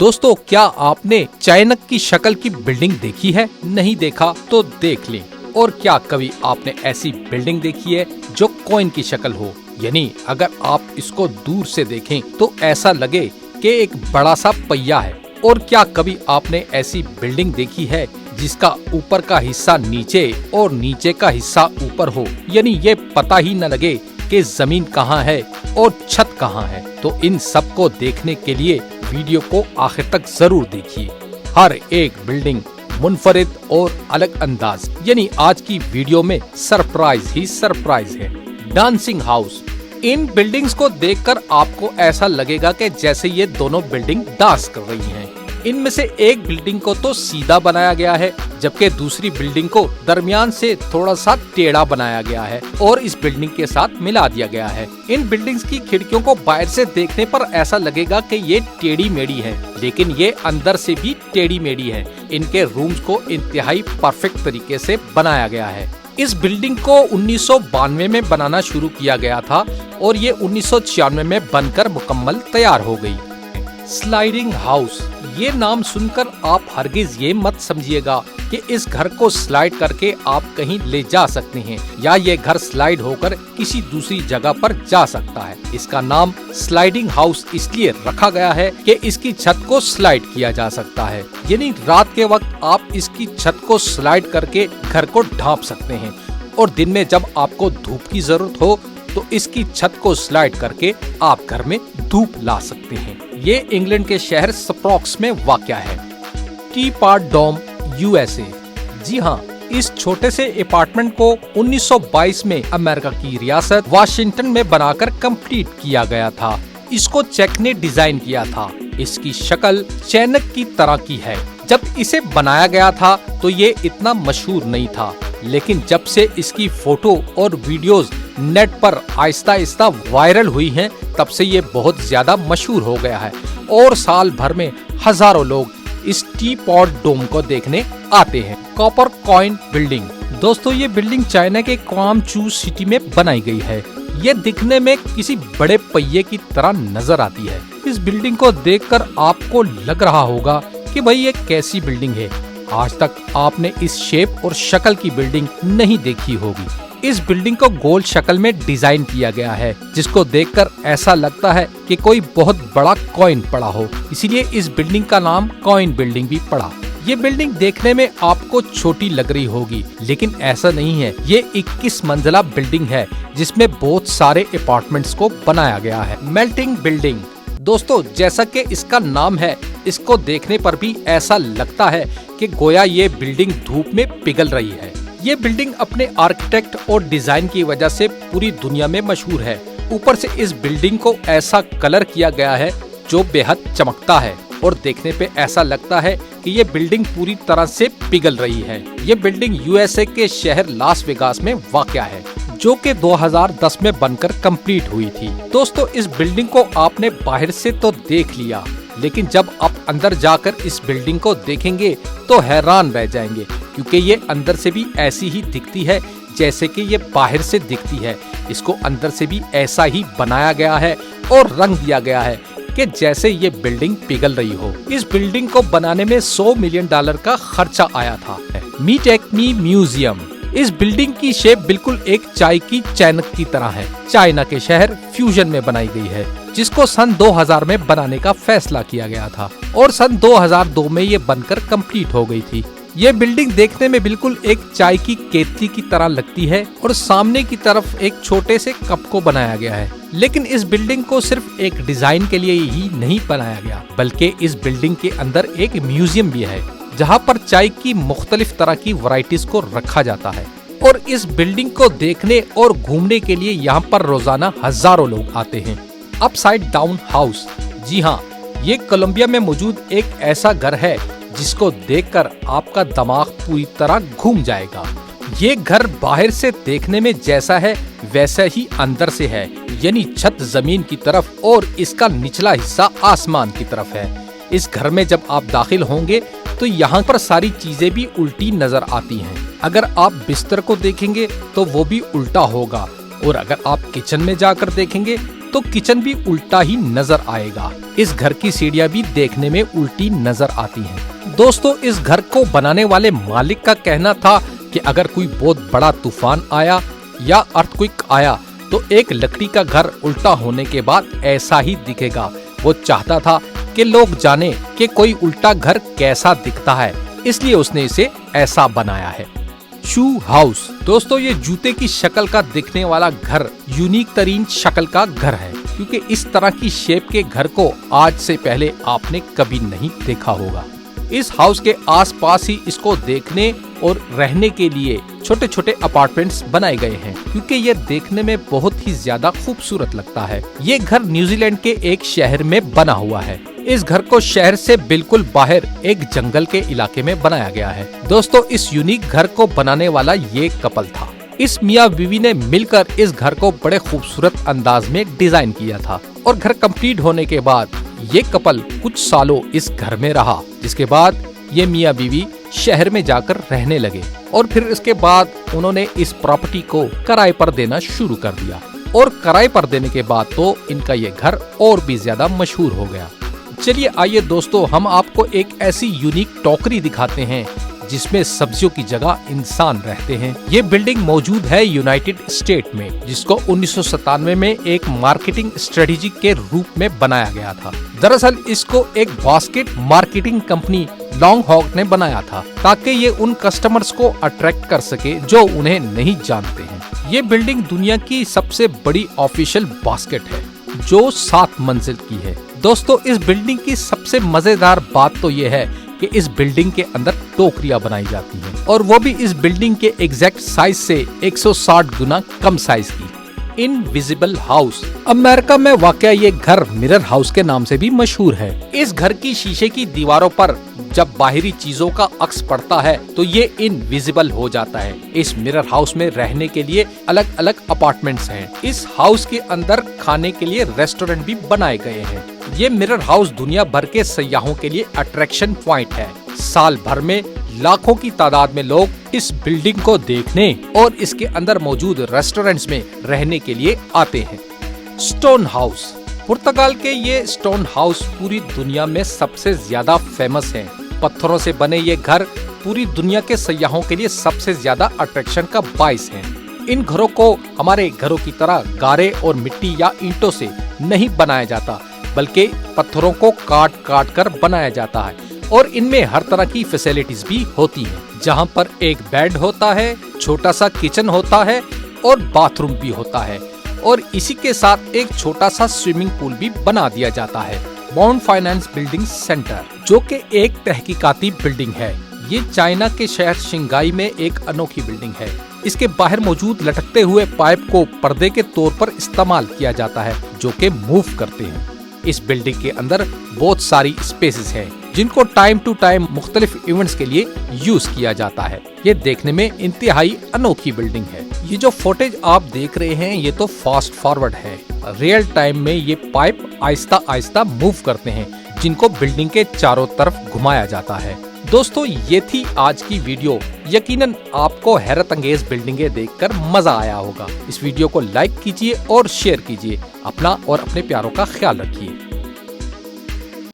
दोस्तों, क्या आपने चाणक्य की शक्ल की बिल्डिंग देखी है? नहीं देखा तो देख लें। और क्या कभी आपने ऐसी बिल्डिंग देखी है जो कॉइन की शक्ल हो? यानी अगर आप इसको दूर से देखें तो ऐसा लगे कि एक बड़ा सा पहिया है। और क्या कभी आपने ऐसी बिल्डिंग देखी है जिसका ऊपर का हिस्सा नीचे और नीचे का हिस्सा ऊपर हो? यानी ये पता ही न लगे कि जमीन कहाँ है और छत कहाँ है। तो इन सब को देखने के लिए वीडियो को आखिर तक जरूर देखिए। हर एक बिल्डिंग मुनफरिद और अलग अंदाज, यानी आज की वीडियो में सरप्राइज ही सरप्राइज है। Dancing house. इन बिल्डिंग्स को देखकर आपको ऐसा लगेगा कि जैसे ये दोनों बिल्डिंग डांस कर रही हैं। इनमें से एक बिल्डिंग को तो सीधा बनाया गया है, जबकि दूसरी बिल्डिंग को दरमियान से थोड़ा सा टेढ़ा बनाया गया है और इस बिल्डिंग के साथ मिला दिया गया है। इन बिल्डिंग्स की खिड़कियों को बाहर से देखने पर ऐसा लगेगा कि ये टेढ़ी मेढ़ी है, लेकिन ये अंदर से भी टेढ़ी मेढ़ी है। इनके रूम्स को इंतहाई परफेक्ट तरीके से बनाया गया है। इस बिल्डिंग को 1992 में बनाना शुरू किया गया था और ये 1996 में बनकर मुकम्मल तैयार हो गई। Sliding house. ये नाम सुनकर आप हरगिज ये मत समझिएगा कि इस घर को स्लाइड करके आप कहीं ले जा सकते हैं या ये घर स्लाइड होकर किसी दूसरी जगह पर जा सकता है। इसका नाम स्लाइडिंग हाउस इसलिए रखा गया है कि इसकी छत को स्लाइड किया जा सकता है। यानी रात के वक्त आप इसकी छत को स्लाइड करके घर को ढांप सकते हैं और दिन में जब आपको धूप की जरूरत हो तो इसकी छत को स्लाइड करके आप घर में धूप ला सकते हैं। ये इंग्लैंड के शहर स्प्रॉक्स में वाक़या है। टी पार्ट डोम, यूएसए। जी हाँ, इस छोटे से अपार्टमेंट को 1922 में अमेरिका की रियासत वाशिंगटन में बनाकर कंप्लीट किया गया था। इसको चेक ने डिजाइन किया था। इसकी शक्ल चाणक्य की तरह की है। जब इसे बनाया गया था तो ये इतना मशहूर नहीं था, लेकिन जब से इसकी फोटो और वीडियोस नेट पर आहिस्ता आहिस्ता वायरल हुई हैं, तब से ये बहुत ज्यादा मशहूर हो गया है और साल भर में हजारों लोग इस टी पॉट डोम को देखने आते हैं। Copper coin building. दोस्तों, ये बिल्डिंग चाइना के क्वांगचू सिटी में बनाई गई है। ये दिखने में किसी बड़े पहिए की तरह नजर आती है। इस बिल्डिंग को देखकर आपको लग रहा होगा कि भाई ये कैसी बिल्डिंग है। आज तक आपने इस शेप और शक्ल की बिल्डिंग नहीं देखी होगी। इस बिल्डिंग को गोल शक्ल में डिजाइन किया गया है, जिसको देखकर ऐसा लगता है कि कोई बहुत बड़ा कॉइन पड़ा हो, इसीलिए इस बिल्डिंग का नाम कॉइन बिल्डिंग भी पड़ा। ये बिल्डिंग देखने में आपको छोटी लग रही होगी, लेकिन ऐसा नहीं है। ये 21 मंजिला बिल्डिंग है जिसमें बहुत सारे अपार्टमेंट्स को बनाया गया है। Melting building. दोस्तों, जैसा कि इसका नाम है, इसको देखने पर भी ऐसा लगता है कि गोया ये बिल्डिंग धूप में पिघल रही है। ये बिल्डिंग अपने आर्किटेक्ट और डिजाइन की वजह से पूरी दुनिया में मशहूर है। ऊपर से इस बिल्डिंग को ऐसा कलर किया गया है जो बेहद चमकता है और देखने पे ऐसा लगता है कि ये बिल्डिंग पूरी तरह से पिघल रही है। ये बिल्डिंग यूएसए के शहर लास वेगास में वाक़या है, जो कि 2010 में बनकर कंप्लीट हुई थी। दोस्तों, इस बिल्डिंग को आपने बाहर से तो देख लिया, लेकिन जब आप अंदर जाकर इस बिल्डिंग को देखेंगे तो हैरान रह जाएंगे, क्योंकि ये अंदर से भी ऐसी ही दिखती है जैसे कि ये बाहर से दिखती है। इसको अंदर से भी ऐसा ही बनाया गया है और रंग दिया गया है कि जैसे ये बिल्डिंग पिघल रही हो। इस बिल्डिंग को बनाने में $100 मिलियन का खर्चा आया था। Meet Acme museum. इस बिल्डिंग की शेप बिल्कुल एक चाय की चाणक्य की तरह है। चाइना के शहर फ्यूजन में बनाई गई है, जिसको सन 2000 में बनाने का फैसला किया गया था और सन 2002 में ये बनकर कंप्लीट हो गई थी। ये बिल्डिंग देखने में बिल्कुल एक चाय की केतली की तरह लगती है और सामने की तरफ एक छोटे से कप को बनाया गया है। लेकिन इस बिल्डिंग को सिर्फ एक डिजाइन के लिए ही नहीं बनाया गया, बल्कि इस बिल्डिंग के अंदर एक म्यूजियम भी है, जहाँ पर चाय की मुख्तलिफ तरह की वैरायटीज को रखा जाता है। और इस बिल्डिंग को देखने और घूमने के लिए यहाँ पर रोजाना हजारों लोग आते हैं। Upside down house. जी हाँ, ये कोलंबिया में मौजूद एक ऐसा घर है जिसको देखकर आपका दिमाग पूरी तरह घूम जाएगा। ये घर बाहर से देखने में जैसा है वैसा ही अंदर से है, यानी छत जमीन की तरफ और इसका निचला हिस्सा आसमान की तरफ है। इस घर में जब आप दाखिल होंगे तो यहाँ पर सारी चीजें भी उल्टी नजर आती हैं। अगर आप बिस्तर को देखेंगे तो वो भी उल्टा होगा और अगर आप किचन में जाकर देखेंगे तो किचन भी उल्टा ही नजर आएगा। इस घर की सीढ़ियाँ भी देखने में उल्टी नजर आती हैं। दोस्तों, इस घर को बनाने वाले मालिक का कहना था कि अगर कोई बहुत बड़ा तूफान आया या अर्थक्वेक आया तो एक लकड़ी का घर उल्टा होने के बाद ऐसा ही दिखेगा। वो चाहता था कि लोग जाने कि कोई उल्टा घर कैसा दिखता है, इसलिए उसने इसे ऐसा बनाया है। शू हाउस। दोस्तों, ये जूते की शक्ल का दिखने वाला घर यूनिक तरीन शक्ल का घर है, क्योंकि इस तरह की शेप के घर को आज से पहले आपने कभी नहीं देखा होगा। इस हाउस के आसपास ही इसको देखने और रहने के लिए छोटे छोटे अपार्टमेंट्स बनाए गए हैं, क्योंकि ये देखने में बहुत ही ज्यादा खूबसूरत लगता है। ये घर न्यूजीलैंड के एक शहर में बना हुआ है। इस घर को शहर से बिल्कुल बाहर एक जंगल के इलाके में बनाया गया है। दोस्तों, इस यूनिक घर को बनाने वाला ये कपल था। इस मियाँ बीवी ने मिलकर इस घर को बड़े खूबसूरत अंदाज में डिजाइन किया था और घर कंप्लीट होने के बाद ये कपल कुछ सालों इस घर में रहा, जिसके बाद ये मियाँ बीवी शहर में जाकर रहने लगे और फिर इसके बाद उन्होंने इस प्रॉपर्टी को किराए पर देना शुरू कर दिया और किराए पर देने के बाद तो इनका ये घर और भी ज्यादा मशहूर हो गया। चलिए आइए दोस्तों, हम आपको एक ऐसी यूनिक टोकरी दिखाते हैं जिसमें सब्जियों की जगह इंसान रहते हैं। ये बिल्डिंग मौजूद है यूनाइटेड स्टेट में, जिसको 1997 में एक मार्केटिंग स्ट्रेटेजी के रूप में बनाया गया था। दरअसल इसको एक बास्केट मार्केटिंग कंपनी लॉन्ग हॉग ने बनाया था, ताकि ये उन कस्टमर्स को अट्रैक्ट कर सके जो उन्हें नहीं जानते हैं। ये बिल्डिंग दुनिया की सबसे बड़ी ऑफिशियल बास्केट है, जो 7 मंजिल की है। दोस्तों, इस बिल्डिंग की सबसे मजेदार बात तो ये है कि इस बिल्डिंग के अंदर टोकरियां बनाई जाती हैं, और वो भी इस बिल्डिंग के एग्जैक्ट साइज से 160 गुना कम साइज की। Invisible house. अमेरिका में वाकया ये घर मिरर हाउस के नाम से भी मशहूर है। इस घर की शीशे की दीवारों पर जब बाहरी चीजों का अक्स पड़ता है तो ये इनविजिबल हो जाता है। इस मिरर हाउस में रहने के लिए अलग अलग अपार्टमेंट्स हैं। इस हाउस के अंदर खाने के लिए रेस्टोरेंट भी बनाए गए हैं। ये मिरर हाउस दुनिया भर के सयाहों के लिए अट्रैक्शन पॉइंट है। साल भर में लाखों की तादाद में लोग इस बिल्डिंग को देखने और इसके अंदर मौजूद रेस्टोरेंट्स में रहने के लिए आते हैं। Stone house. पुर्तगाल के ये स्टोन हाउस पूरी दुनिया में सबसे ज्यादा फेमस हैं। पत्थरों से बने ये घर पूरी दुनिया के सयाहों के लिए सबसे ज्यादा अट्रैक्शन का बाइस हैं। इन घरों को हमारे घरों की तरह गारे और मिट्टी या ईंटों से नहीं बनाया जाता, बल्कि पत्थरों को काट काट कर बनाया जाता है, और इनमें हर तरह की फैसिलिटीज भी होती हैं, जहां पर एक बेड होता है, छोटा सा किचन होता है और बाथरूम भी होता है, और इसी के साथ एक छोटा सा स्विमिंग पूल भी बना दिया जाता है। माउंट फाइनेंस बिल्डिंग सेंटर, जो कि एक तहकीकाती बिल्डिंग है, ये चाइना के शहर शंघाई में एक अनोखी बिल्डिंग है। इसके बाहर मौजूद लटकते हुए पाइप को पर्दे के तौर पर इस्तेमाल किया जाता है, जो कि मूव करते हैं। इस बिल्डिंग के अंदर बहुत सारी स्पेसेस हैं, जिनको टाइम टू टाइम मुख्तलिफ इवेंट्स के लिए यूज किया जाता है। ये देखने में इंतहाई अनोखी बिल्डिंग है। ये जो फुटेज आप देख रहे हैं, ये तो फास्ट फॉरवर्ड है। रियल टाइम में ये पाइप आहिस्ता आहिस्ता मूव करते हैं, जिनको बिल्डिंग के चारों तरफ घुमाया जाता है। दोस्तों, ये थी आज की वीडियो। यकीनन आपको हैरत अंगेज बिल्डिंगें देखकर मजा आया होगा। इस वीडियो को लाइक कीजिए और शेयर कीजिए। अपना और अपने प्यारों का ख्याल रखिए।